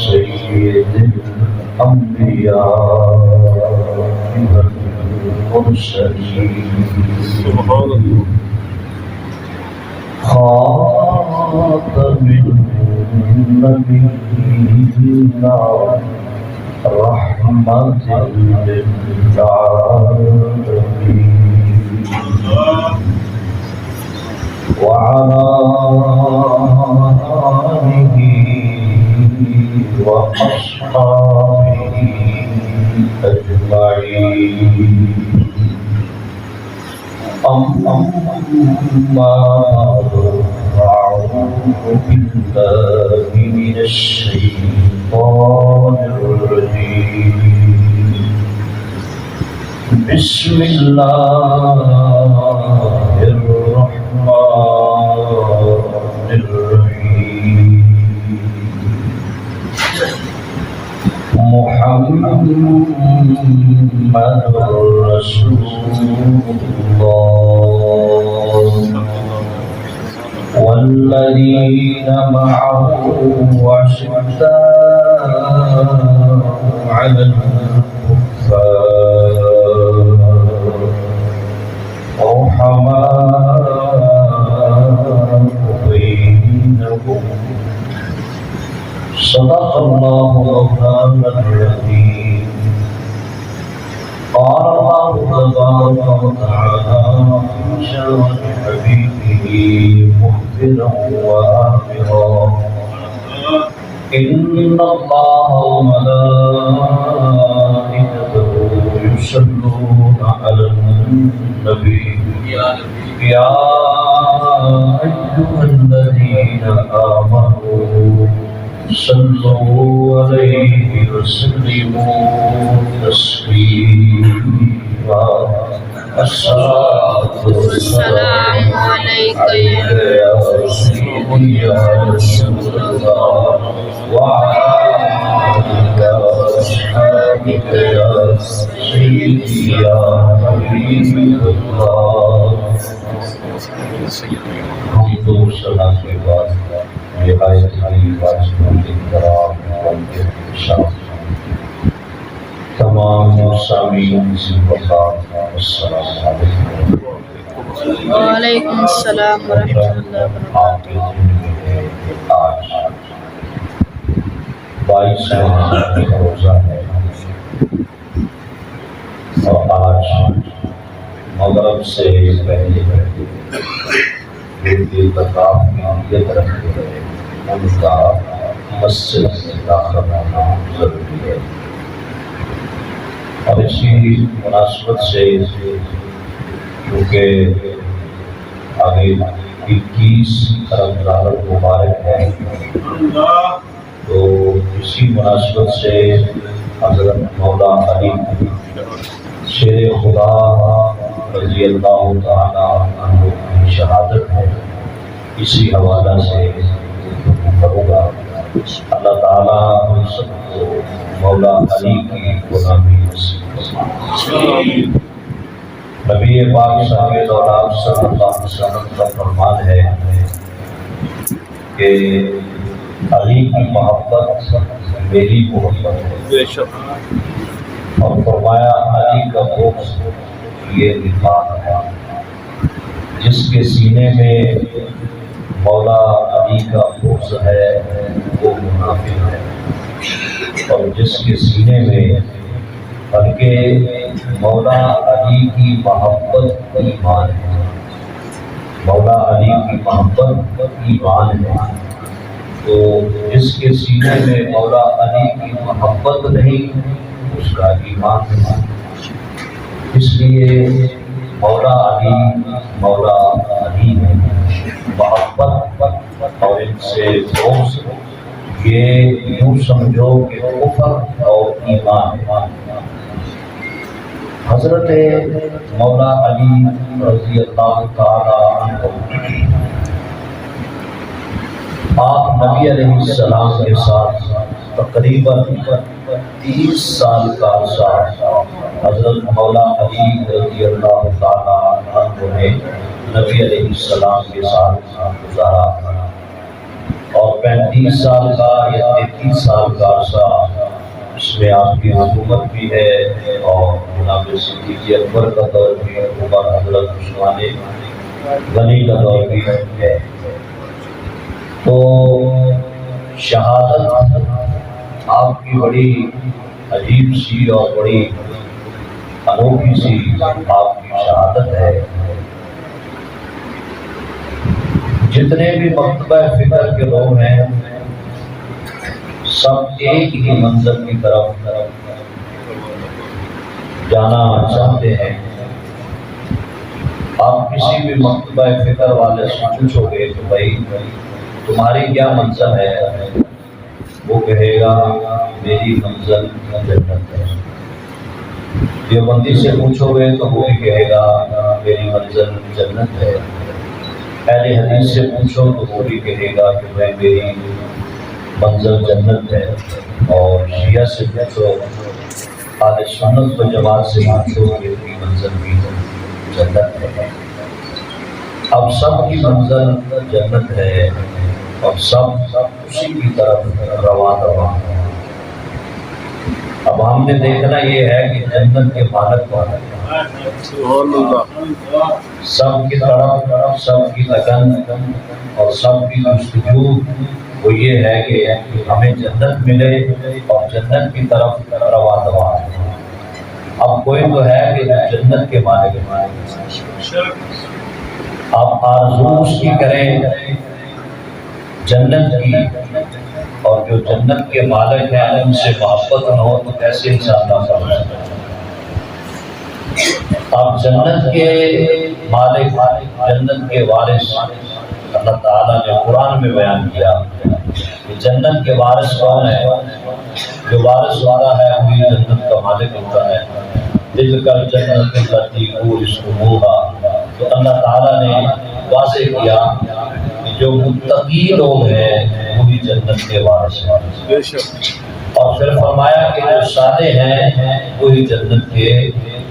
سيد الأنبياء والمرسلين سبحان الله خاتم النبيين رحمة للعالمين وعلى آله وأصحابه أجمعين أما بعد أعوذ بالله من الشيطان الرجيم بسم الله الرحمن الرحيم محمد رسول الله والذين معه أشداء على الكفار رحماء بينهم صدق الله مولانا العظيم قال الله تبارك وتعالى في شأن حبيبه مخبرا وآمرا إن الله وملائكته يصلون على النبي يا أيها الذين آمنوا صلوا عليه وسلموا تسليما الصلاة والسلام عليك يا سيدي يا رسول الله وعلى آلك وأصحابك يا سيدي يا حبيب الله حمد و ثنا کے بعد نہایت علی واجب احترام تمام سامعین سے وقات السلام علیکم وعلیکم السلام ورحمۃ اللہ وبرکاتہ۔ آج 22 روزہ ہے اور آج مغرب سے پہلے اعتکاف کی نیت رکھتے ہوئے ان کا مسجد میں داخل ہونا ضروری ہے، اور اسی مناسبت سے کیونکہ آگے 21 رمضان المبارک ہے تو اسی مناسبت سے حضرت مولا علی شیر خدا رضی اللہ تعالیٰ عنہ کی شہادت ہے، اسی حوالہ سے کروں گا۔ اللہ تعالیٰ ہم سب کو مولا علی کی غلامی نصیب فرمائے۔ نبی پاک صاحب دولاب صلی اللہ علیہ وسلم کا فرمان ہے کہ علی کی محبت میری محبت ہے، اور فرمایا علی کا بغض یہ نفاق ہے۔ جس کے سینے میں مولا علی کا بغض ہے وہ منافق ہے، اور جس کے سینے میں بلکہ مولا علی کی محبت ایمان ہے، مولا علی کی محبت ایمان ہے، تو جس کے سینے میں مولا علی کی محبت نہیں اس کا ایمان نہیں۔ اس لیے مولا علی ہے، محبت اور ان سے بغض یہ یوں سمجھو کہ کفر اور ایمان ہے۔ حضرت مولا علی رضی اللہ تعالی عنہ آپ نبی علیہ السلام کے ساتھ تقریباً 30 سال کا عرصہ حضرت مولا علی رضی اللہ تعالیٰ عنہ نے نبی علیہ السلام کے ساتھ گزارا، اور 35 سال کا یا 33 سال کا عرصہ اس میں آپ کی حکومت بھی ہے، اور جناب صدیق اکبر کا دور بھی، عمر حضرت عثمان غنی کا دور بھی ہے۔ تو شہادت آپ کی بڑی عجیب سی اور بڑی انوکھی سی آپ کی شہادت ہے۔ جتنے بھی مکتبہ فکر کے لوگ ہیں سب ایک ہی منزل کی طرف جانا چاہتے ہیں۔ آپ کسی بھی مکتبہ فکر والے سے پوچھو گے کہ بھائی تمہاری کیا منزل ہے، وہ کہے گا میری منزل جنت ہے۔ دیوبندی سے پوچھو گے تو وہ بھی کہے گا میری منزل جنت ہے۔ اہل حدیث سے پوچھو تو وہ بھی کہے گا کہ بھائی میری منزل جنت ہے، اور شیعہ سے پوچھو، اہل سنت و جماعت سے پوچھو کہ ان کی منزل بھی جنت ہے۔ اب سب کی منزل جنت ہے اور سب اسی کی طرف رواں ہیں۔ اب ہم نے دیکھنا یہ ہے کہ جنت کے مالک کون ہے۔ سب کی طرف، سب کی لگن اور سب کی جستجو وہ یہ ہے کہ ہمیں جنت ملے اور جنت کی طرف رواں ہے۔ اب کوئی تو ہے کہ جنت کے مالک ہے، آپ آرزو اس کی کریں جنت کی، اور جو جنت کے مالک ہیں ان سے محبت نہ ہو تو کیسے انشاءاللہ کر سکتے ہیں۔ اب جنت کے مالک، جنت کے وارث اللہ تعالیٰ نے قرآن میں بیان کیا کہ جنت کے وارث کون ہے؟ جو وارث والا ہے وہی جنت کا مالک ہوتا ہے۔ تلک الجنۃ التی اورثتموہا، تو اللہ تعالیٰ نے واضح کیا کہ جو متقی لوگ ہیں وہی جنت کے وارث ہیں، اور پھر فرمایا کہ جو صالح ہیں وہی جنت کے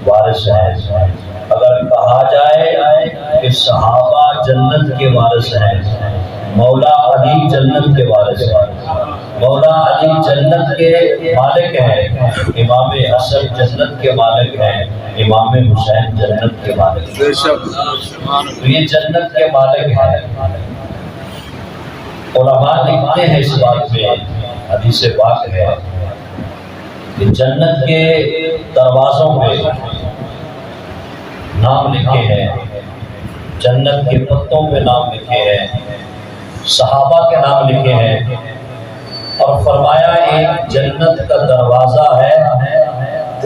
وارث ہیں۔ اگر کہا جائے کہ صحابہ جنت کے وارث ہیں، مولا علی جنت کے وارث ہیں، مولا علی جنت کے مالک ہیں، امام حسن جنت کے مالک ہیں، امام حسین جنت کے مالک ہیں، تو یہ جنت کے مالک ہیں۔ علماء لکھتے ہیں اس بات میں، حدیث پاک ہے کہ جنت کے دروازوں پہ نام لکھے ہیں، جنت کے پتوں پہ نام لکھے ہیں، صحابہ کے نام لکھے ہیں، اور فرمایا ایک جنت کا دروازہ ہے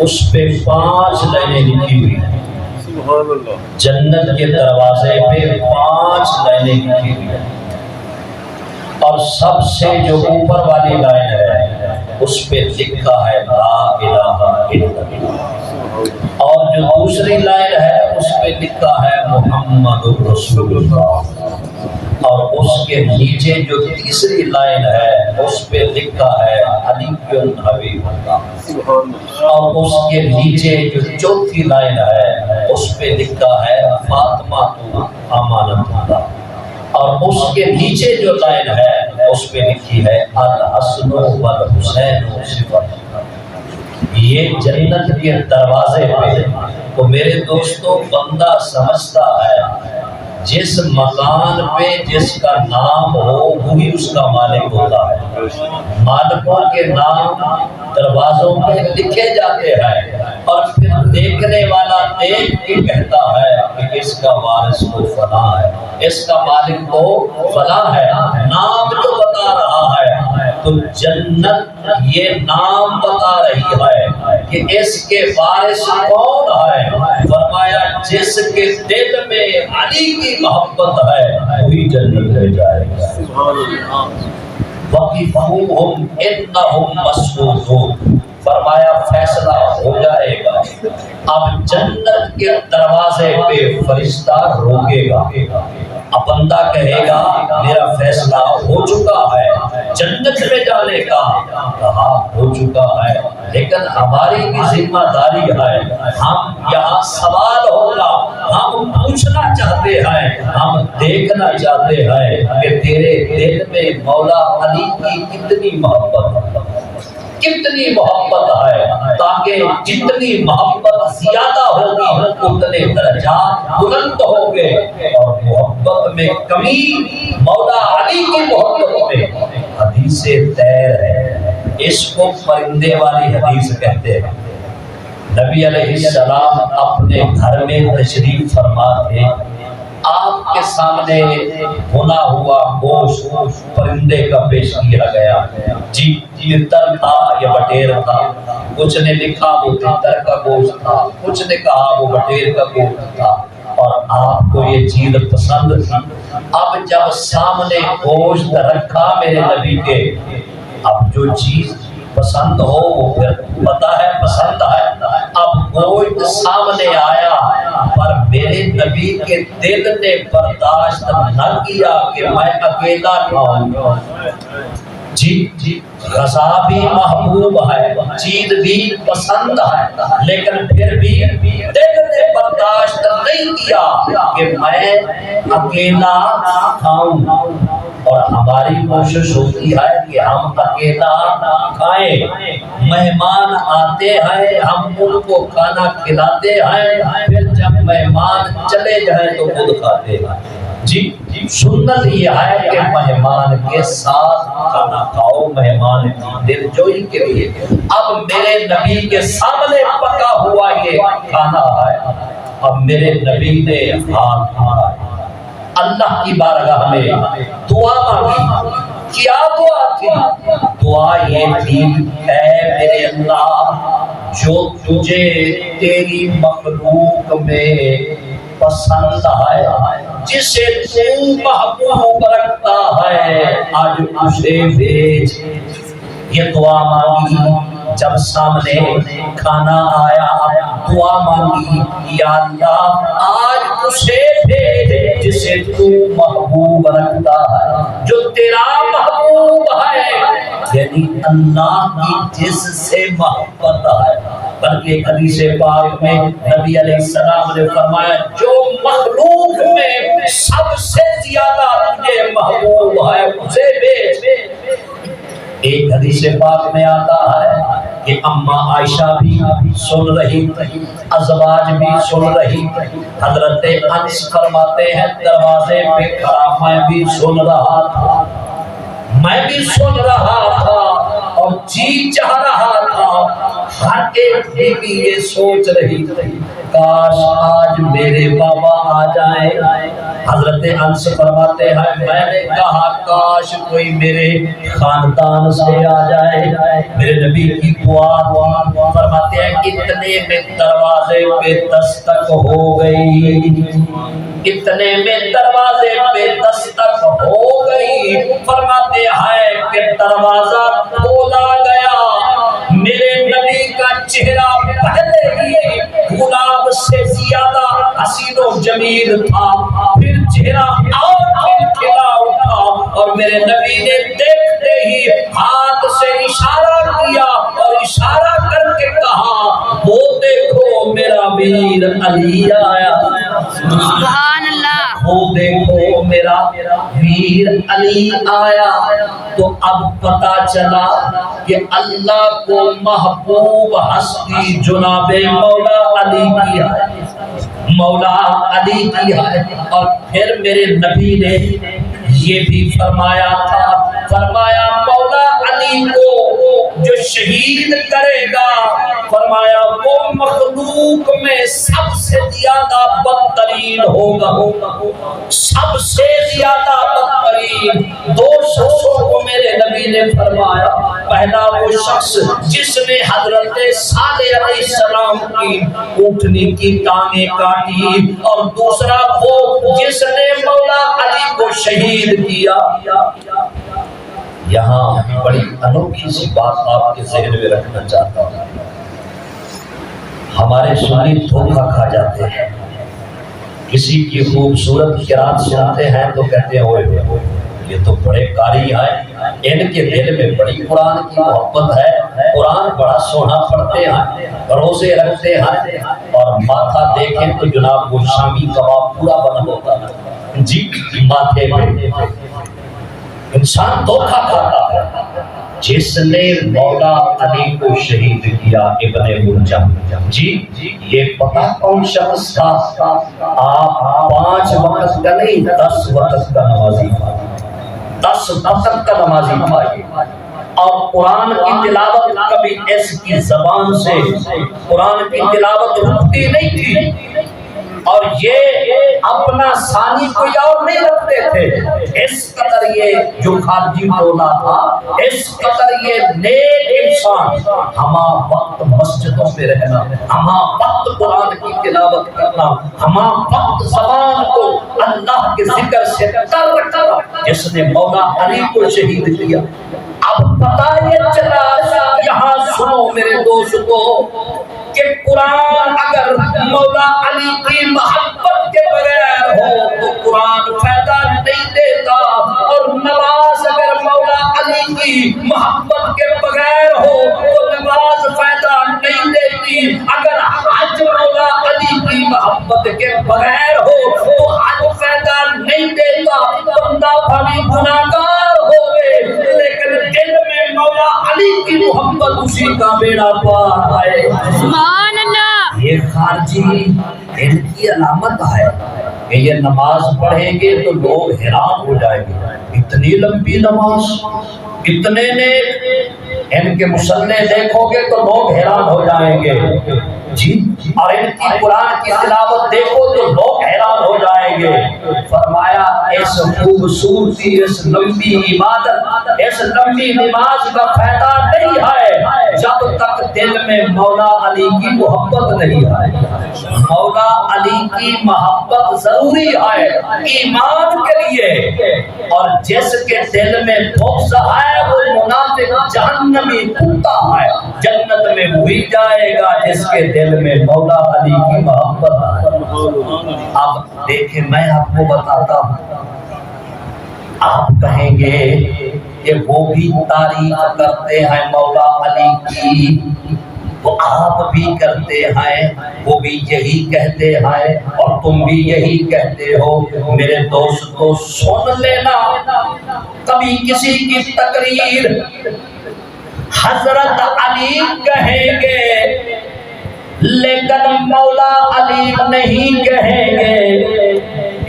اس پہ 5 لائنیں لکھی ہوئی ہیں۔ سبحان اللہ۔ جنت کے دروازے پہ 5 لائنیں لکھی ہوئی ہیں، اور سب سے جو اوپر والی لائن ہے اس پہ لکھا ہے لا الہ الا اللہ، اور جو دوسری لائن ہے اس پہ لکھا ہے محمد رسول اللہ، اور اس کے نیچے جو تیسری لائن ہے اس پہ لکھا ہے علی حبیب اللہ، اور اس کے نیچے جو چوتھی لائن ہے اس پہ لکھا ہے فاطمہ امانت اللہ، اور اس کے نیچے جو لائن ہے اس پہ لکھی ہے الحسن والحسین صفت۔ یہ جنت کے دروازے پہ تو میرے دوستوں بندہ سمجھتا ہے جس مکان پہ جس کا نام ہو وہی اس کا مالک ہوتا ہے۔ مالکوں کے نام دروازوں پہ لکھے جاتے ہیں، اور پھر دیکھنے والا دیکھ کے کہتا ہے کہ اس کا وارث کو فلاں ہے، اس کا مالک کو فلاں ہے، نام جو بتا رہا ہے۔ تو جنت یہ نام بتا رہی ہے کہ اس کے وارث کون ہے۔ فرمایا جس کے دل میں علی کی محبت ہے وہی جنت میں جائے گا۔ وَقِفُوهُمْ إِنَّهُمْ مَسْئُولُونَ، فرمایا فیصلہ ہو جائے گا، اب جنت کے دروازے پہ فرشتہ روکے گا، اب بندہ کہے گا میرا فیصلہ ہو چکا ہے جنت میں جانے کا، کہا ہو چکا ہے لیکن ہماری بھی ذمہ داری ہے، ہم یہاں سوال ہوگا، ہم پوچھنا چاہتے ہیں، ہم دیکھنا چاہتے ہیں کہ تیرے دل میں مولا علی کی کتنی محبت ہے، تاکہ جتنی محبت زیادہ ہوگی اتنے درجات بلند ہوں گے، اور محبت میں کمی مولا علی کی محبت میں حدیث تیر ہے، اس کو پرندے والی حدیث کہتے ہیں۔ نبی علیہ السلام اپنے گھر میں تشریف فرما تھے، آپ کے سامنے بھنا ہوا گوشت پرندے کا پیش کیا گیا، جی تر تھا یا بٹیر تھا، کچھ نے لکھا وہ تر کا گوشت تھا، کچھ نے کہا وہ بٹیر کا گوشت تھا، اور آپ کو یہ چیز پسند تھی۔ اب جب سامنے گوشت رکھا میرے نبی کے، اب جو چیز پسند ہو وہ پھر پتہ ہے پسند ہے، اب گوشت سامنے آیا پر میرے نبی کے دل نے برداشت نہ کیا کہ میں اکیلا کھاؤں گا، جی غذا بھی محبوب ہے، چیز بھی پسند ہے، لیکن پھر بھی دل نے برداشت نہیں کیا کہ میں اکیلا کھاؤں، اور ہماری کوشش ہوتی ہے کہ ہم اکیلا کھائیں، مہمان آتے ہیں ہم ان کو کھانا کھلاتے ہیں، پھر جب مہمان چلے جائیں تو خود کھاتے ہیں، جی سنت یہ ہے کہ مہمان کے ساتھ کھانا کھاؤ، مہمان کی دل جوئی کے لیے۔ اب میرے نبی کے سامنے پکا ہوا یہ کھانا ہے، اب میرے نبی نے ہاتھ اٹھایا، اللہ کی بارگاہ میں دعا مانگی، کیا دعا تھی؟ دعا یہ تھی اے میرے اللہ، جو تجھے تیری مخلوق میں پسند ہے، جسے تو محبوب رکھتا ہے، آج اسے بھیج۔ یہ دعا مانگی، جب سامنے کھانا آیا دعا مانگی، یا اللہ آج اسے بھیج جسے تو محبوب رکھتا ہے، جو تیرا محبوب ہے، یعنی اللہ کی جس سے محبت ہے۔ بلکہ ایک حدیث پاک میں نبی علیہ السلام نے فرمایا جو مخلوق میں سب سے زیادہ تجھے محبوب ہے اسے بھیج۔ ایک حدیث پاک میں آتا ہے کہ اماں عائشہ بھی سن رہی تھی، ازواج بھی سن رہی تھی، حضرت انس فرماتے ہیں دروازے پہ کھڑا میں بھی سن رہا تھا، میں بھی سن رہا تھا اور جی چاہ رہا تھا، ہر ایک بیوی یہ سوچ رہی تھی کاش آج میرے بابا آ جائے۔ حضرت انس فرماتے ہیں میں نے کہا کاش کوئی میرے خاندان سے آ جائے۔ میرے نبی کی دعا فرماتے ہیں اتنے میں دروازے پہ دستک ہو گئی، اتنے میں دروازے پہ دستک ہو گئی، فرماتے ہیں کہ دروازہ کھولا گیا، میرے نبی کا چہرہ پہلے ہی گلاب سے زیادہ حسین و جمیل تھا، پھر چہرہ اور کھلا اٹھا، اور میرے نبی نے دیکھتے ہی ہاتھ سے اشارہ کیا اور اشارہ کر کے کہا وہ دیکھو میرا ویر علی آیا، سبحان اللہ، وہ دیکھو میرا ویر علی آیا۔ تو اب پتا چلا کہ اللہ کو محبوب ہستی جناب مولا علی کی ہے، مولا علی کی ہے۔ اور پھر میرے نبی نے یہ بھی فرمایا تھا، فرمایا مولا علی کو جو شہید کرے گا، فرمایا وہ مخلوق میں سب سے زیادہ بدترین ہوگا، سب سے زیادہ بدترین۔ دو شخصوں کو میرے نبی نے فرمایا، پہلا وہ شخص جس نے حضرت صالح علیہ السلام کی اونٹنی کی ٹانگیں کاٹی، اور دوسرا وہ جس نے مولا علی کو شہید کیا۔ یہاں بڑی انوکھی سی بات آپ کے ذہن میں رکھنا چاہتا ہوں۔ ہمارے سنی دھوکہ کھا جاتے ہیں، کسی کی خوبصورت قرات سنتے ہیں تو کہتے ہیں ہوئے یہ تو بڑے قاری ہیں، ان کے دل میں بڑی قرآن کی محبت ہے، قرآن بڑا سونا پڑھتے ہیں، روزے رکھتے ہیں، اور ماتھا دیکھیں تو جناب وہ شامی کباب پورا بنا ہوتا ہے جی ماتھے پہ۔ انسان دھوکہ کھاتا ہے۔ جس نے مولا علی کو شہید کیا ابن ملجم، جی یہ پتہ کون شخص تھا؟ آپ 5 وقت کا نہیں 10 وقت کا نمازی تھا، 10 وقت کا نمازی تھا، اور قرآن کی تلاوت کبھی اس کی زبان سے قرآن کی تلاوت رکتی نہیں تھی، اور یہ اپنا ثانی کوئی اور نہیں رکھتے تھے۔ اس قدر یہ جو خارجی ٹولہ تھا، اس قدر یہ نیک انسان، ہما وقت مسجدوں میں رہنا، ہما وقت قرآن کی تلاوت کرنا، ہما وقت زبان کو اللہ کے ذکر سے تر رکھنا، جس نے مولا علی کو شہید کیا۔ اب پتہ یہ چلا، یہاں سنو میرے دوستو، کہ قرآن اگر مولا علی کی محبت کے بغیر ہو تو قرآن فائدہ نہیں دیتا، اور نماز اگر مولا علی کی محبت کے بغیر ہو تو نماز فائدہ نہیں دیتی، اگر حج مولا علی کی محبت کے بغیر ہو تو حج فائدہ نہیں دیتا۔ بندہ بھلی گناہگار ہوئے لیکن دل میں مولا علی کی محبت، اسی کا بیڑا پار ہے۔ سبحان اللہ۔ یہ خارجی ان کی علامت ہے کہ یہ نماز پڑھیں گے تو لوگ حیران ہو جائیں گے، اتنی لمبی نماز، اتنے نیک، ان کے مصلے دیکھو گے تو لوگ حیران ہو جائیں گے جی، اور ان کی قرآن کی تلاوت دیکھو تو لوگ حیران ہو جائیں گے۔ فرمایا اس خوبصورتی، اس لمبی عبادت، اس لمبی نماز کا فائدہ نہیں ہے جب تک دل میں مولا علی کی محبت نہیں ہے۔ مولا علی کی محبت ضروری ہے ایمان کے لیے، اور جس کے دل میں بغض ہے وہ منافق جہنمی کتا ہے، جنت میں وہی جائے گا جس کے دل میں مولا علی کی محبت ہے۔ اب دیکھیں میں آپ کو بتاتا ہوں، آپ کہیں گے کہ وہ بھی تعریف کرتے ہیں مولا علی کی، تو آپ بھی کرتے ہیں، وہ بھی یہی کہتے ہیں، اور تم بھی یہی کہتے ہو۔ میرے دوستو سن لینا، کبھی کسی کی تقریر حضرت علی کہیں گے لیکن مولا علی نہیں کہیں گے،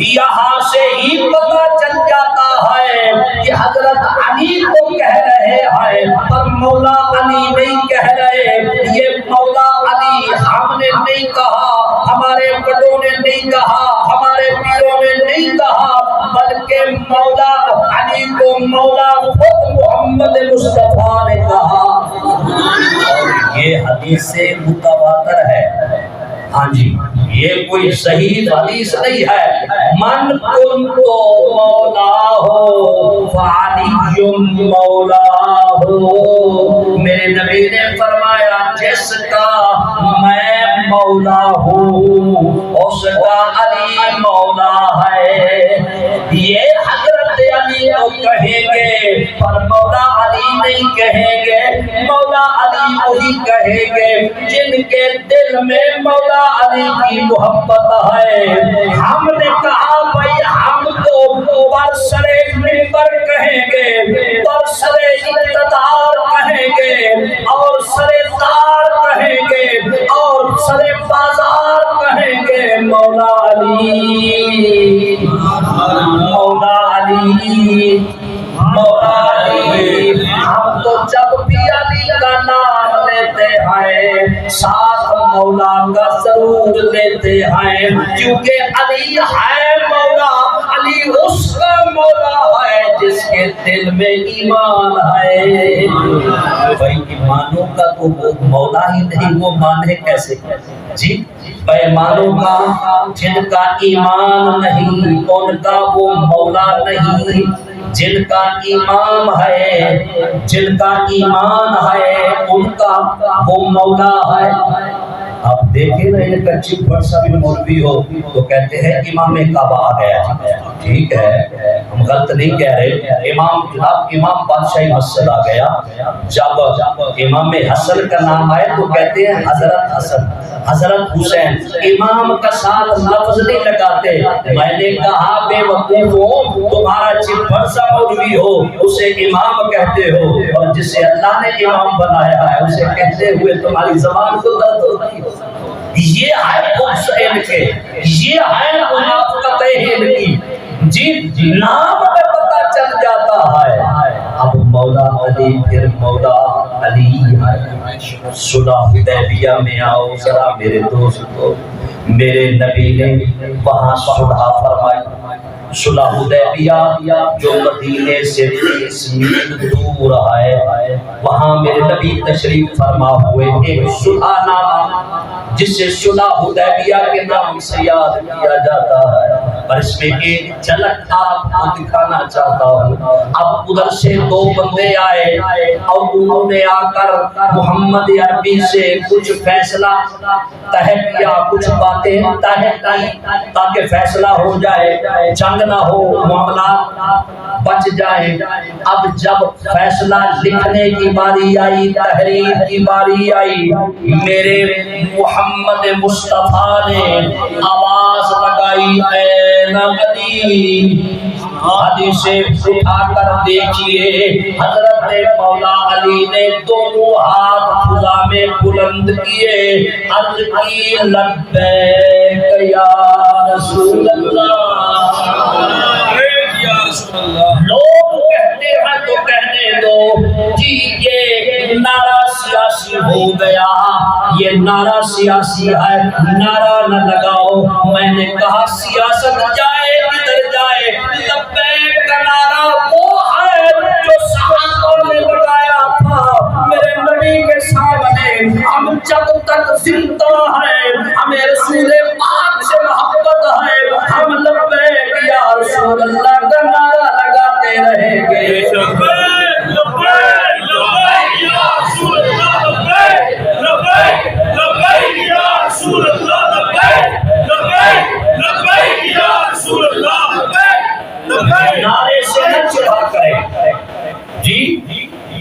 یہاں سے ہی پتہ چل جاتا ہے کہ حضرت علی کو کہہ رہے ہیں پر مولا علی نہیں کہہ رہے۔ یہ مولا علی ہم نے نہیں کہا، ہمارے بڑوں نے نہیں کہا، ہمارے پیروں نے نہیں کہا، بلکہ مولا علی کو مولا خود محمد مصطفیٰ نے کہا، اور یہ حدیث متواتر ہے۔ ہاں جی، یہ کوئی صحیح حدیث نہیں ہے۔ من کنت مولا ہو فعلی مولا ہو، میرے نبی نے فرمایا جس کا میں مولا ہوں اس کا علی مولا ہے۔ یہ حضرت علی کو کہیں گے پر مولا علی نہیں کہیں گے، مولا علی وہی کہیں گے جن کے دل میں مولا علی کی محبت ہے۔ ہم نے کہا بھائی ہم تو برسرے منبر کہیں گے، برسرے اقتدار کہیں گے، اور سرے دار کہیں گے، اور سرے بازار کہیں گے مولا علی، مولا علی، مولا علی۔ ہم تو جب بھی علی کا نام لیتے ہیں ساتھ مولا کا ضرور لیتے ہیں، کیونکہ علی ہے مولا، علی اس کا مولا ہے جس کے دل میں ایمان ہے۔ بھائی ایمانوں کا تو وہ مولا ہی نہیں، وہ مانے کیسے جی؟ پیمانوں کا جن کا ایمان نہیں ان کا وہ مولا نہیں۔ جن کا ایمان ہے، جن کا ایمان ہے ان کا وہ مولا ہے۔ آپ دیکھیں نا، ان کا چپ بڑا سا بھی مولوی ہو تو کہتے ہیں امام کعبہ آ گیا۔ ٹھیک ہے، ہم غلط نہیں کہہ رہے۔ امام بادشاہی مسجد آ گیا۔ جب امام حسن کا نام آئے تو کہتے ہیں حضرت حسن، حضرت حسین، امام کا ساتھ لفظ نہیں لگاتے۔ میں نے کہا بے وقوف ہو، تمہارا چپ بڑا سا مولوی ہو اسے امام کہتے ہو، اور جسے اللہ نے امام بنایا ہے اسے کہتے ہوئے تمہاری زبان کو درد ہوتی ہے۔ یہ ہے بغض ان کے، یہ ہے منافقت ان کی۔ جی نام میں پتہ چل جاتا ہے۔ اب مولا علی پھر مولا علی ہے۔ صلح حدیبیہ میں آؤ ذرا میرے دوستو، میرے نبی نے وہاں صلح فرمائی۔ صلح حدیبیہ جو مدینے سے 30 میل دور ہے، وہاں میرے نبی تشریف فرما ہوئے ایک صلح نامہ جسے صلح حدیبیہ کے نام سے یاد کیا جاتا ہے، اور اس میں ایک جھلک آپ کو دکھانا چاہتا ہوں۔ اب ادھر سے 2 بندے آئے اور انہوں نے آ کر محمد عربی سے کچھ فیصلہ طے کیا، کچھ باتیں طے کی تاکہ فیصلہ ہو جائے، جنگ نہ ہو، معاملات بچ جائیں۔ اب جب فیصلہ لکھنے کی باری آئی، تحریر کی باری آئی، میرے محمد مصطفیٰ نے آواز لگائی، اے علی۔ حدیث اٹھا کر دیکھیے، حضرت مولا علی نے دونوں ہاتھ خدا میں بلند کیے، عرض کی لبیک یا رسول اللہ۔ لوگ کہتے ہیں تو کہنے دو جی، یہ نعرہ سیاسی ہو گیا، یہ نعرہ سیاسی ہے، نعرہ نہ لگاؤ۔ میں نے کہا سیاست جائے کدھر جائے، لبیک کا نعرہ وہ ہے جو صحابہ نے لگایا تھا میرے نبی کے سامنے۔ ہم جب تک زندہ ہیں، ہمیں رسول پاک سے محبت ہے، ہم لبیک یا رسول اللہ کا نعرہ لگاتے رہیں گے۔ نعرے سے نہ چڑھا کریں جی،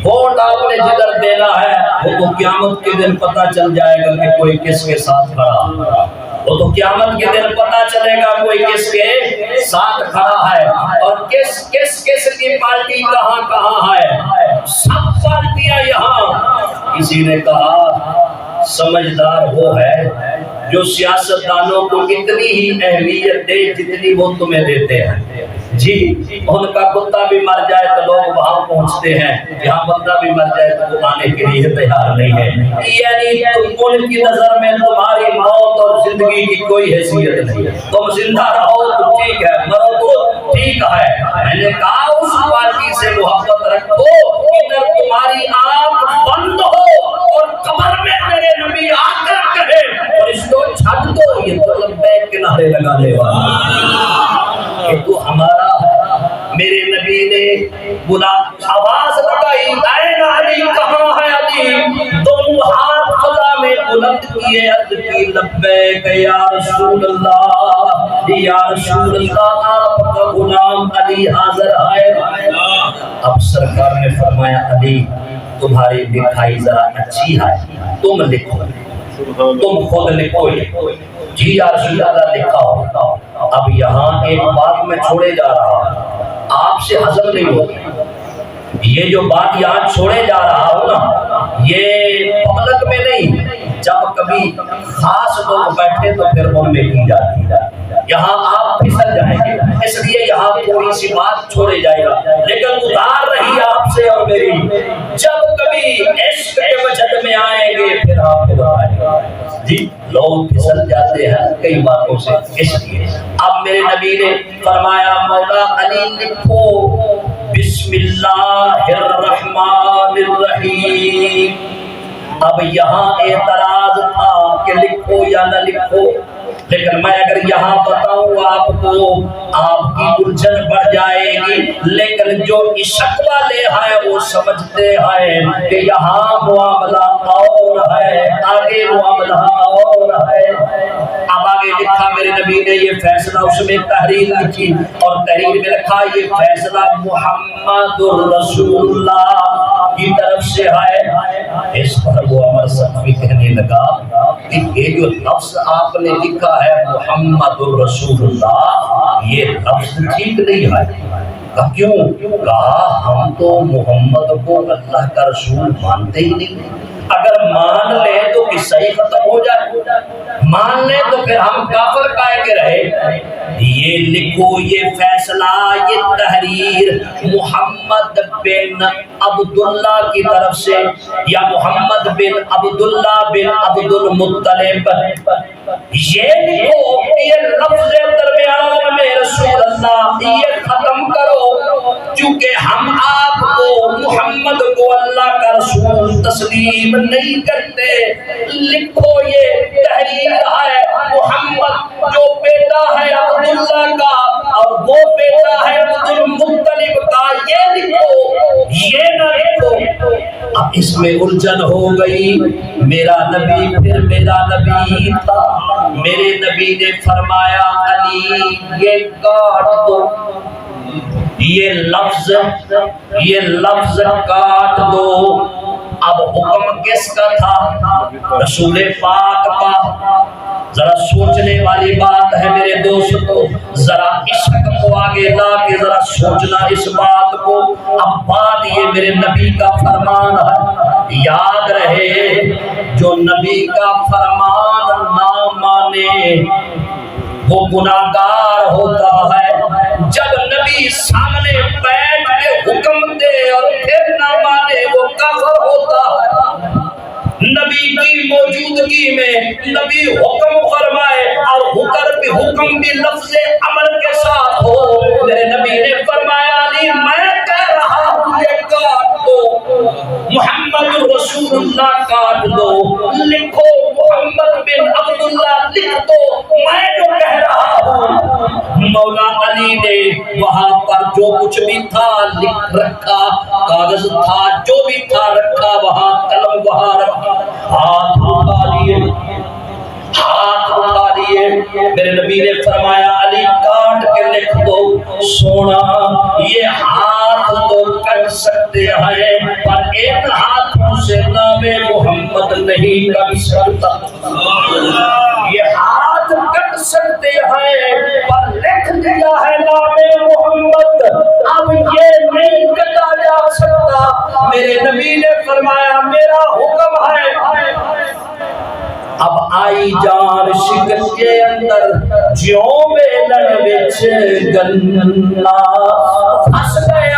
ووٹ آپ نے جدھر دینا ہے وہ تو قیامت کے دن پتہ چل جائے گا کہ کوئی کس کے ساتھ کھڑا، وہ تو قیامت کے دن پتہ چلے گا کوئی کس کے ساتھ کھڑا ہے، اور کس کی پارٹی کہاں کہاں ہے، سب پارٹیاں یہاں۔ کسی نے کہا سمجھدار وہ ہے جو سیاستدانوں کو اتنی ہی اہمیت دے جتنی وہ تمہیں دیتے ہیں۔ جی، ان کا کتا بھی مر جائے تو لوگ وہاں پہنچتے ہیں، یہاں بندہ بھی مر جائے تو وہ آنے کے لیے تیار نہیں ہے۔ یعنی ان کی نظر میں تمہاری موت اور زندگی کی کوئی حیثیت نہیں ہے، تم زندہ رہو تو ٹھیک ہے، مرو تو ٹھیک ہے۔ میں نے کہا اس پارٹی سے محبت رکھو ادھر تمہاری آنکھ بند ہو اور قبر میں میرے نبی آ کر کہے اور اس کو چھڈ دو، یہ تو لبیک کے نعرے لگانے والا یہ تو ہمارا ہے۔ میرے نبی نے بلا آواز لگائی، اے علی کہاں ہے علی؟ دونوں ہاتھ خدا میں بلند کیے، عرض کی لبیک یا رسول اللہ، یا رسول اللہ آپ کا غلام علی حاضر ہے۔ اب سرکار نے فرمایا علی تمہاری لکھائی ذرا اچھی ہے، تم لکھو، تم خود لکھو۔ جی یا رسول اللہ لکھا ہو۔ اب یہاں ایک بات میں چھوڑے جا رہا ہوں، آپ سے ہضم نہیں ہوتی، یہ جو بات یہاں چھوڑے جا رہا ہوں نا، یہ پبلک میں نہیں، جب کبھی خاص لوگ بیٹھے تو پھر ان میں کی جاتی ہے، یہاں آپ پھسل جائیں گے، اس لیے یہاں تھوڑی سی بات چھوڑے جائے گا، لیکن ادھار رہی آپ سے اور میری، جب کبھی عشق کے وجد میں آئیں گے پھر آپ کو بتائیں گے۔ جی لوگ پھسل جاتے ہیں کئی باتوں سے، اس لیے اب میرے نبی نے فرمایا مولا علی لکھو بسم اللہ الرحمن الرحیم۔ اب یہاں اعتراض تھا کہ لکھو یا نہ لکھو، لیکن میں اگر یہاں بتاؤں آپ کو آپ کی الجھن بڑھ جائے گی، لیکن جو عشق والے ہیں وہ سمجھتے ہیں کہ یہاں معاملہ اور ہے، آگے معاملہ اور ہے۔ اب آگے لکھا میرے نبی نے یہ فیصلہ، اس میں تحریر لکھی اور تحریر میں لکھا یہ فیصلہ محمد الرسول اللہ کی طرف سے ہے۔ اس پر وہ عمر صفوی کہنے لگا کہ یہ جو لفظ آپ نے لکھا ہے محمد الرسول اللہ، یہ لفظ ٹھیک نہیں ہے۔ کہا کیوں؟ کہا ہم تو محمد کو اللہ کا رسول مانتے ہی نہیں، اگر مان لیں تو قصہ ہی ختم ہو جائے، مان لیں تو پھر ہم کافر کہے کے رہے۔ یہ لکھو یہ فیصلہ، یہ تحریر محمد بن عبداللہ کی طرف سے یا محمد بن عبداللہ بن عبد المطلب، یہ لکھو یہ لفظ درمیان میں رسول اللہ یہ ختم کرو، کیونکہ ہم آپ کو محمد کو اللہ کا رسول تسلیم نہیں کرتے۔ لکھو یہ تحریر ہے محمد جو بیٹا ہے عبداللہ کا اور وہ بیٹا ہے عبد المطلب کا، یہ لکھو، یہ نہ لکھو۔ اب اس میں الجھن ہو گئی۔ میرا نبی پھر میرا نبی تھا، میرے نبی نے فرمایا علی یہ کاٹ دو، یہ لفظ کاٹ دو۔ اب حکم کس کا تھا؟ رسول پاک کا۔ ذرا سوچنے والی بات ہے میرے دوستو، ذرا عشق کو آگے لا کے ذرا سوچنا اس بات کو۔ اب بات یہ میرے نبی کا فرمان ہے، یاد رہے جو نبی کا فرمان نہ مانے وہ گناہگار ہوتا ہے۔ جب نبی سامنے بیٹھ کے حکم دے اور پھر نہ مانے وہ کافر ہوتا ہے۔ نبی کی موجودگی میں نبی حکم فرمائے اور حکم بھی لفظ امر کے ساتھ ہو، میرے نبی نے فرمایا علی میں کہہ رہا ہوں یہ کاٹ دو، محمد رسول اللہ کاٹ دو، لکھو محمد بن عبداللہ لکھ دو، میں جو کہہ رہا ہوں۔ مولا علی نے وہاں پر جو کچھ بھی تھا لکھ رکھا، کاغذ تھا جو بھی تھا رکھا وہاں، قلم وہاں رکھا، ہاتھ اٹھا لیے، میرے نبی نے فرمایا علی کاٹ کے لکھ دو۔ سونا یہ ہاتھ تو کٹ سکتے ہیں پر ان ہاتھوں سے نام محمد نہیں کٹ سکتا، یہ ہاتھ کٹ سکتے ہیں پر لکھ دیا ہے نام محمد، اب یہ نہیں کٹا جا سکتا۔ میرے نبی نے فرمایا میرا حکم ہے۔ اب آئی جان شکل کے اندر جیوں میں لڑ وچ گنا پھنس گئے۔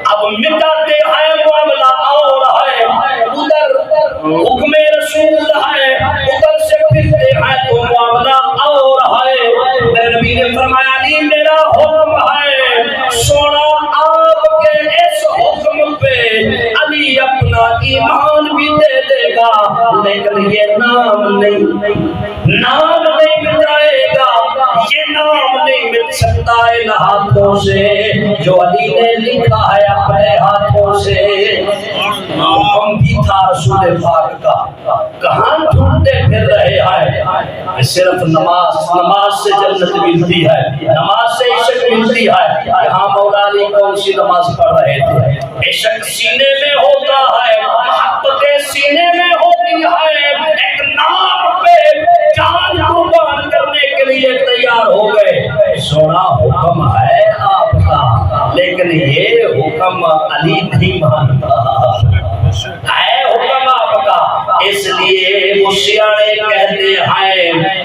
اب مٹاتے ہیں معاملہ اور ہے، ادھر حکم رسول ہے، ادھر سے پھرتے ہیں تو معاملہ اور ہے۔ میرے نبی نے فرمایا نہیں میرا حکم ہے، سونا آپ کے اس حکم پہ علی اپنا ایمان بھی دے دے گا لیکن یہ نام نہیں مٹائے گا، یہ نام نہیں مٹ سکتا ان ہاتھوں سے جو علی نے لکھا ہے اپنے ہاتھوں سے۔ حکم بھی تھا رسول پاک کا، کہاں ڈھونڈتے پھر رہے ہیں؟ صرف نماز سے جنت ملتی ہے، نماز سے عشق ملتی ہے۔ یہاں مولا علی کون سی نماز پڑھ رہے تھے؟ عشق سینے میں ہوتا ہے، محبت سینے میں ہوتی ہے، ایک نام پہ جان قربان کرنے کے لیے تیار ہو گئے۔ سونا حکم ہے آپ کا لیکن یہ حکم علی نہیں مانتا ہے، حکم آپ کا۔ اس لیے مشیانے کہتے ہیں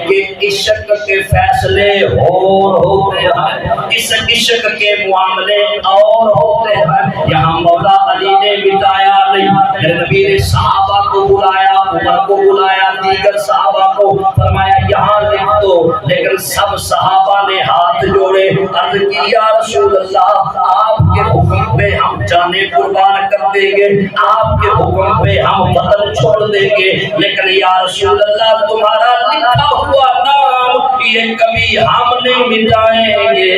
کہ عشق کے فیصلے اور ہوتے ہیں، اس عشق کے معاملے اور ہوتے ہیں۔ یہاں مولا علی نے مٹایا نہیں، میرے نبی نے صحابہ کو بلایا، عمر کو بلایا، دیگر صحابہ کو فرمایا یہاں لکھ دو، لیکن سب صحابہ نے ہاتھ جوڑے، عرض کی یا رسول اللہ آپ کے حکم پہ ہم جانیں قربان کر دیں گے، آپ کے حکم پہ ہم وطن چھوڑ دیں گے، لیکن یا رسول اللہ تمہارا لکھا ہوا نام یہ کبھی ہم نہیں مٹائیں گے۔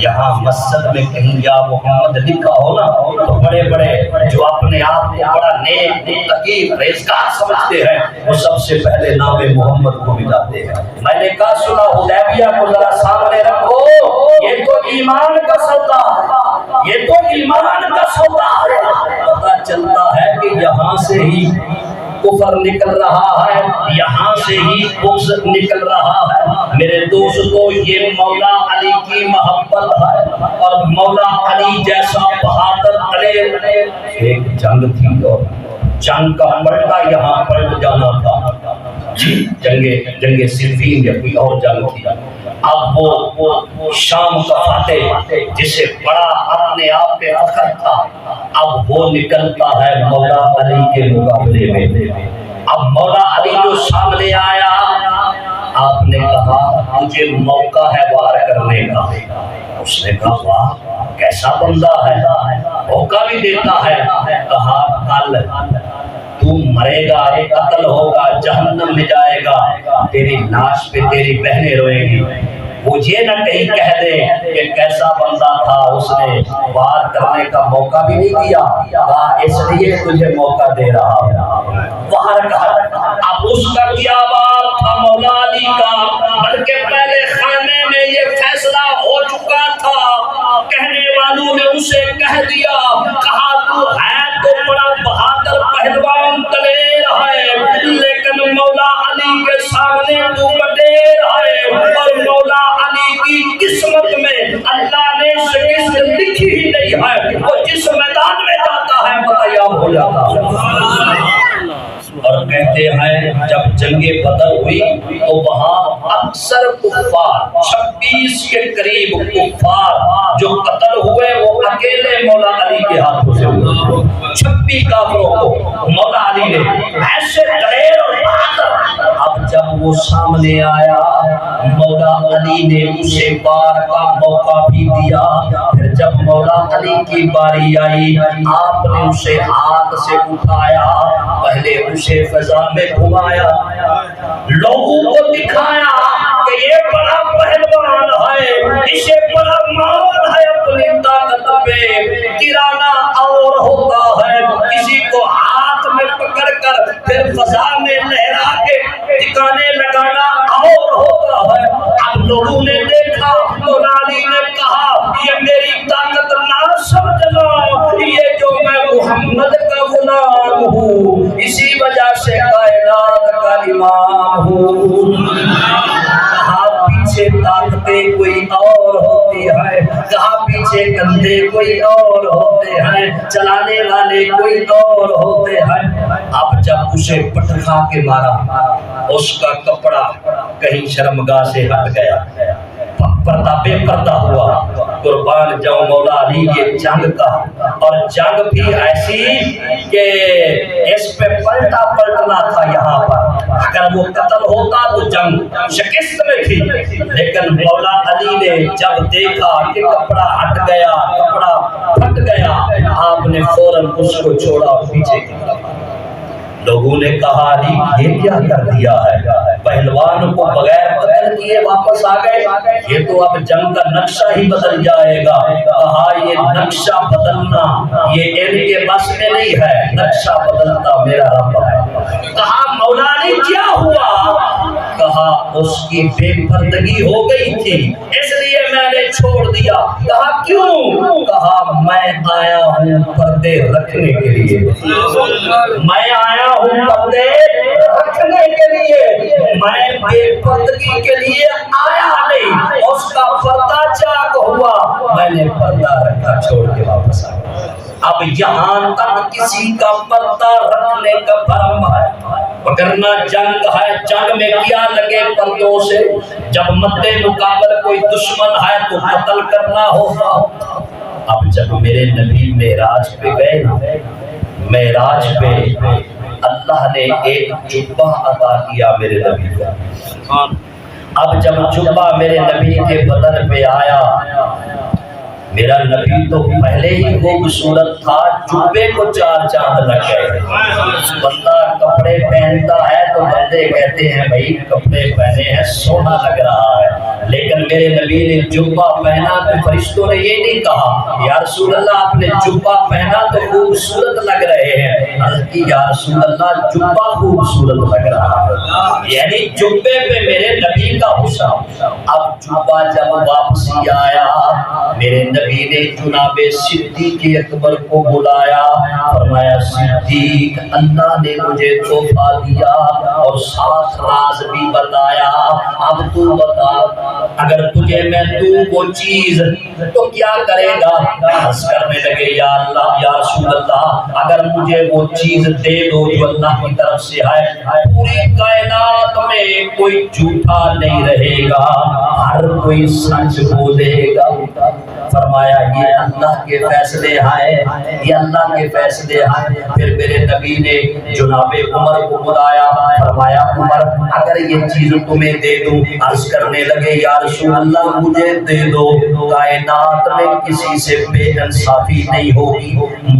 یہاں مسجد میں کہیں یا محمد لکھا ہو نا تو بڑے بڑے جو اپنے آپ کو بڑا نیک متقی پرہیزگار سمجھتے ہیں وہ سب سے پہلے نام محمد کو ملاتے ہیں۔ میں نے کہا صلح حدیبیہ کو ذرا سامنے رکھو، یہ تو ایمان کا سودا ہے، یہ تو ایمان کا سودا ہے۔ پتہ چلتا ہے کہ یہاں سے ہی کفر نکل رہا ہے، یہاں سے ہی بغض نکل رہا ہے۔ میرے دوستو یہ مولا علی کی محبت ہے، اور مولا علی جیسا بہادر دلیر۔ ایک جنگ تھی اور جنگ کا پلٹا یہاں پلٹ جانا تھا، جنگ صفین یا کوئی اور جنگ تھی۔ اب وہ شام کا فاتح جسے بڑا اپنے آپ پہ فخر تھا، اب وہ نکلتا ہے مولا علی کے مقابلے میں۔ اب مولا علی جو سامنے آیا، آپ نے کہا مجھے موقع ہے وار کرنے کا۔ اس نے کہا واہ کیسا بندہ ہے، موقع بھی دیتا ہے۔ کہا کل تو مرے گا، قتل ہوگا، جہنم میں جائے گا، تیری لاش پہ تیری بہنیں روئیں گی۔ وہ یہ نہ کہیں کہہ دے کہ کیسا بندہ تھا، اس نے وار کرنے کا موقع بھی نہیں دیا، کہا اس لیے تجھے موقع دے رہا ہوں۔ وار کہا اب اس کا کیا بات تھا مولا علی کا، بلکہ پہلے خانے میں یہ فیصلہ ہو چکا تھا۔ کہنے والوں نے اسے کہہ دیا، کہا تو ہے تو بڑا بہادر پہلوان دلیر ہے، لیکن مولا علی کے سامنے تو بڈیر ہے، اور مولا علی کی قسمت میں اللہ نے شکست لکھی ہی نہیں ہے، وہ جس میدان میں جاتا ہے متیاب ہو جاتا ہے۔ اور کہتے ہیں جب جنگ بدر ہوئی تو وہاں اکثر کفار 26 کے قریب کفار جو قتل ہوئے وہ اکیلے مولا علی کے ہاتھوں سے ہوئے۔ 26 کافروں کو مولا علی نے ایسے دلیر اور بہادر۔ اب جب وہ سامنے آیا مولا علی نے اسے بار کا موقع بھی دیا۔ پھر جب مولا علی کی باری آئی آپ نے اسے ہاتھ سے اٹھایا، پہلے اسے فضا میں گھمایا، لوگوں کو دکھایا کہ یہ بڑا پہلوان ہے، اسے بڑا مان ہے، اپنی طاقت پہ گرانا اور ہوتا ہے، کسی کو ہاتھ میں پکڑ کر پھر فضا میں لہرا کے ٹکانے لگانا اور ہوتا ہے۔ اب لوگوں نے دیکھا مولا علی نے کہا یہ میری طاقت نہ سمجھنا، یہ جو میں محمد کا غلام ہوں اسی وجہ سے کائنات کا امام ہوں۔ کہاں پیچھے طاقتیں کوئی اور ہوتی ہے، کہاں پیچھے کندھے کوئی اور ہوتے ہیں، چلانے والے کوئی اور ہوتے ہیں۔ اب جب اسے پٹخا کے مارا اس کا کپڑا کہیں شرمگاہ سے ہٹ گیا، پردہ بے پردہ ہوا۔ قربان جاؤں مولا علی یہ جنگ کا، اور جنگ بھی ایسی کہ اس پہ پلٹا پلٹنا تھا یہاں پر۔ اگر وہ قتل ہوتا تو جنگ شکست میں تھی، لیکن مولا علی نے جب دیکھا کہ کپڑا ہٹ گیا، کپڑا پھٹ گیا، آپ نے فوراً اس کو چھوڑا اور پیچھے کی طرف۔ لوگوں نے کہا علی یہ کیا کر دیا ہے، پہلوان کو بغیر قتل کیے واپس آ گئے، یہ تو اب جنگ کا نقشہ ہی بدل جائے گا۔ کہا یہ نقشہ بدلنا یہ ان کے بس میں نہیں ہے، نقشہ بدلتا میرا رب ہے۔ کہا مولا علی کیا ہوا؟ کہا اس کی بے پردگی ہو گئی تھی اس لیے میں نے چھوڑ دیا۔ کہا کیوں؟ کہا میں آیا ہوں پردے رکھنے کے لیے، میں آیا ہوں پردے رکھنے کے لیے، میں بے پردگی کے لیے آیا نہیں۔ اس کا پردہ چاک ہوا، میں نے پردہ رکھا چھوڑ کے واپس آ گیا۔ اب یہاں تک کسی کا پردہ رکھنے کا بھرم ہے، وگرنہ جنگ ہے، جنگ میں کیا لگے پردوں سے، جب مد مقابل کوئی دشمن ہے تو قتل کرنا ہوگا۔ اب جب میرے نبی معراج پہ گئے نا، معراج پہ اللہ نے ایک جبہ عطا کیا میرے نبی کو۔ اب جب جبہ میرے نبی کے بدن پہ آیا، میرا نبی تو پہلے ہی خوبصورت تھا، جبے کو 4 چاند لگ گئے۔ بندہ کپڑے پہنتا ہے تو بندے کہتے ہیں بھائی کپڑے پہنے ہیں سونا لگ رہا ہے، لیکن میرے نبی نے جبہ پہنا تو فرشتوں نے یہ نہیں کہا یا رسول اللہ آپ نے جبہ پہنا تو خوبصورت لگ رہے ہیں، عرض کی یا رسول اللہ جبہ خوبصورت لگ رہا ہے، یعنی جبے پہ میرے نبی کا حسن۔ اب جبہ جب واپسی آیا میرے نبی نے جناب صدیق اکبر کو بلایا، فرمایا صدیق اللہ نے مجھے تحفہ دیا اور ساتھ راز بھی بتایا، اب تو بتا اگر تجھے میں دوں وہ چیز تو کیا کرے گا؟ عرض کرنے لگے یا اللہ یا رسول اللہ اگر مجھے وہ چیز دے دو جو اللہ کی طرف سے ہے، پوری کائنات میں کوئی جھوٹا نہیں رہے گا، ہر کوئی سچ بولے گا۔ فرمایا یہ اللہ کے فیصلے ہیں، یہ اللہ کے فیصلے ہیں۔ پھر میرے نبی نے جناب عمر کو بلایا، فرمایا عمر اگر یہ چیز تمہیں دے دوں، عرض کرنے لگے یا رسول اللہ مجھے دے دو، کائنات میں کسی سے بے انصافی نہیں ہوگی،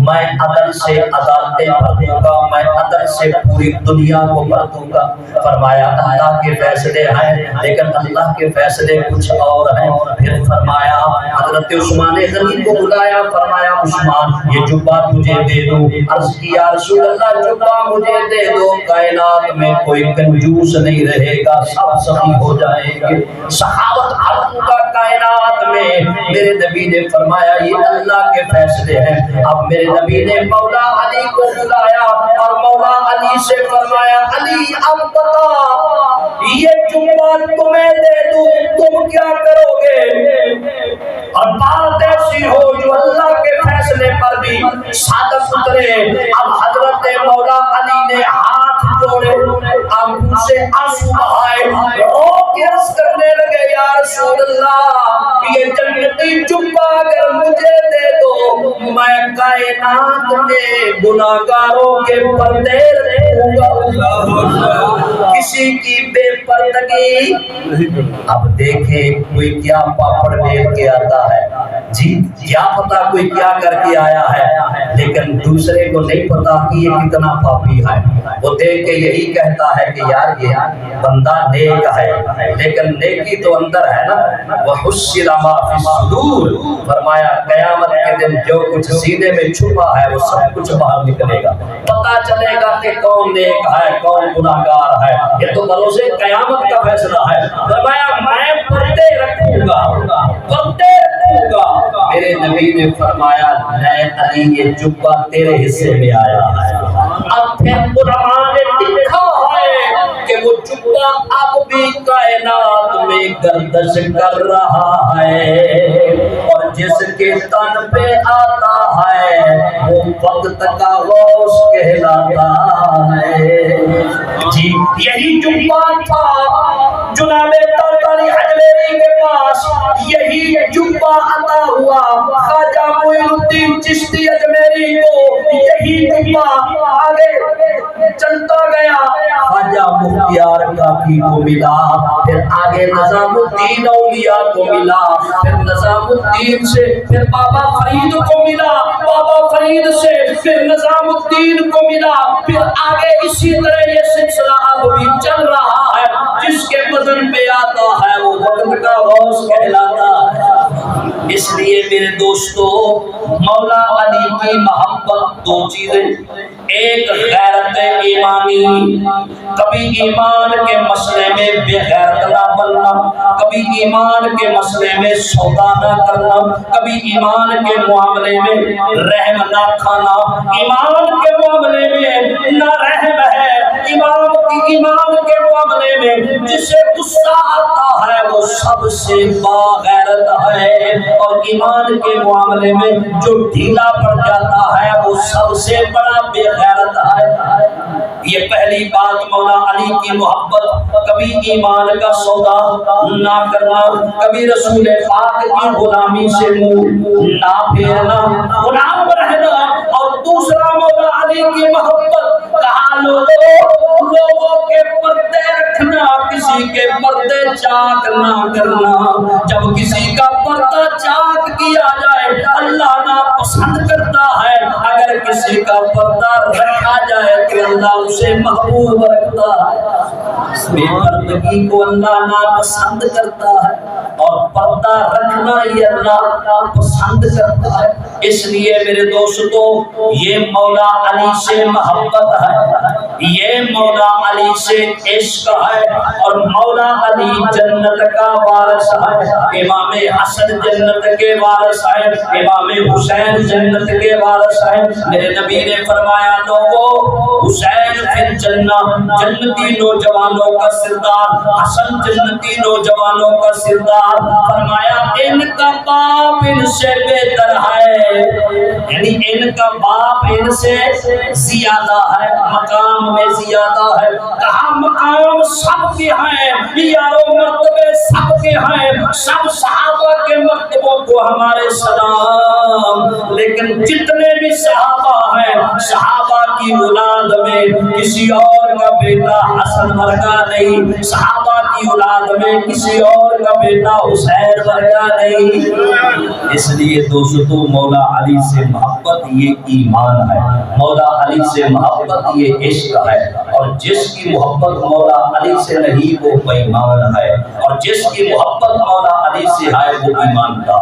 میں عدل سے عدالتیں بھر گا، میں عدل سے پوری دنیا کو بھر دوں گا۔ فرمایا اللہ کے فیصلے ہیں لیکن اللہ کے فیصلے کچھ اور ہیں۔ پھر فرمایا حضرت عثمان غنی کو بلایا، فرمایا عثمان یہ جبہ تجھے دے دوں، عرض کیا رسول اللہ جبہ مجھے دے دو، کائنات میں کوئی کنجوس نہیں رہے گا، سب سخی ہو جائیں گے، سخاوت ہر کا کائنات میں۔ میرے نبی نے فرمایا یہ اللہ کے فیصلے ہیں۔ اب میرے نبی نے مولا علی کو بلایا اور مولا علی سے فرمایا علی اب بتا یہ جبہ تمہیں دے دوں تم کیا کرو گے؟ اور بات ایسی ہو جو اللہ کے فیصلے پر بھی صادق اترے۔ اب حضرت مولا علی نے ہاتھ جوڑے، آنکھوں سے آنسو بہائے، رو کے عرض کرنے لگے یا رسول اللہ یہ جنتی جبہ اگر مجھے دے دو میں کائنات میں گناہگاروں کے پردے رکھوں گا، کسی کی بے پردگی۔ اب دیکھیں کوئی کیا پاپڑ بیل کے آتا ہے جی، کیا پتا کوئی کیا کر کے آیا ہے، لیکن دوسرے کو نہیں پتا کہ یہ کتنا پاپی ہے، وہ دیکھ کے یہی کہتا ہے کہ یار یہ بندہ نیک ہے، لیکن نیکی تو اندر ہے نا۔ وَحُصِّرَ مَا فِي الصُّدُورِ، فرمایا قیامت کے دن جو کچھ سینے میں چھپا ہے وہ سب کچھ باہر نکلے گا، پتا چلے گا کہ کون نیک ہے کون گناہگار ہے، یہ تو بروزے قیامت کا فیصلہ ہے۔ فرمایا میں پردے رکھوں گا، پردے رکھوں گا۔ میرے نبی نے فرمایا اے علی یہ جبہ تیرے حصے میں آیا ہے۔ اب پھر علماء نے لکھا ہے کہ وہ جبہ اب بھی کائنات میں گردش کر رہا ہے، اور جس کے تن پہ آتا ہے وہ وقت کا غوث کہلاتا ہے۔ جی یہی جبہ تھا جناب تاطاری حجویری کے پاس، یہی جبہ عطا ہوا خواجہ معین الدین چشتی اجمیری کو، یہی جبہ آگے چلتا گیا خواجہ مختیار کاکی کو ملا، پھر آگے نظام الدین اولیاء کو ملا، پھر نظام الدین سے پھر بابا فرید کو ملا، بابا فرید سے پھر نظام الدین کو ملا، پھر آگے اسی طرح یہ سلسلہ اب بھی چل رہا ہے۔ جس کے بدن پہ آتا ہے وہ وقت کا غوث کہلاتا ہے۔ اس لیے میرے دوستو مولا علی کی محبت دو چیزیں، ایک غیرت ایمانی، کبھی ایمان کے مسئلے میں بے غیرت نہ بننا، کبھی ایمان کے مسئلے میں سودا نہ کرنا، کبھی ایمان کے معاملے میں رحم نہ کھانا، ایمان کے معاملے میں نہ رحم ہے، ایمان کے معاملے میں جسے غصہ آتا ہے وہ سب سے باغیرت ہے، اور ایمان کے معاملے میں جو ڈھیلا پڑ جاتا ہے وہ سب سے بڑا بے غیرت ہے۔ یہ پہلی بات مولا علی کی محبت، کبھی ایمان کا سودا نہ کرنا، کبھی رسول پاک کی غلامی سے منہ نہ پھیرنا، غلام رہنا، اور دوسرا مولا علی کی محبت، کہا لوگوں کے پردے رکھنا، کسی کے پردے چاک نہ کرنا، جب کسی کا پردہ چاک کیا جائے اللہ اسے محبوب رکھتا ہے، بے پردگی کو اللہ ناپسند کرتا ہے، اور پردہ رکھنا یہ اللہ پسند کرتا ہے۔ اس لیے میرے دوستو یہ مولا علی سے محبت ہے، یہ مولا علی سے عشق ہے، اور مولا علی جنت کا وارث ہے، امام حسن جنت کے وارث ہے، امام حسین جنت کے وارث ہے۔ میرے نبی نے فرمایا لوگو حسین فی الجنہ، جنتی نوجوانوں کا سردار، حسن جنتی نوجوانوں کا سردار۔ فرمایا ان کا باپ ان سے بہتر ہے، یعنی ان کا باپ ان سے زیادہ ہے، مقام میں زیادہ ہے۔ کہا مقام سب کے ہیں یارو، مرتبے سب کے ہیں، سب صحابہ کے مرتبوں کو ہمارے سلام، لیکن جتنے بھی صحابہ ہیں صحابہ کی اولاد میں کسی اور کا بیٹا حسن ورگا نہیں، صحابہ کی اولاد میں کسی اور کا بیٹا حسین ورگا نہیں۔ اس لیے دوستو مولا علی سے محبت یہ ایمان ہے، مولا علی سے محبت یہ عشق ہے، اور جس کی محبت مولا علی سے نہیں وہ بے ایمان ہے، اور جس کی محبت مولا علی سے ہے وہ ایمان کا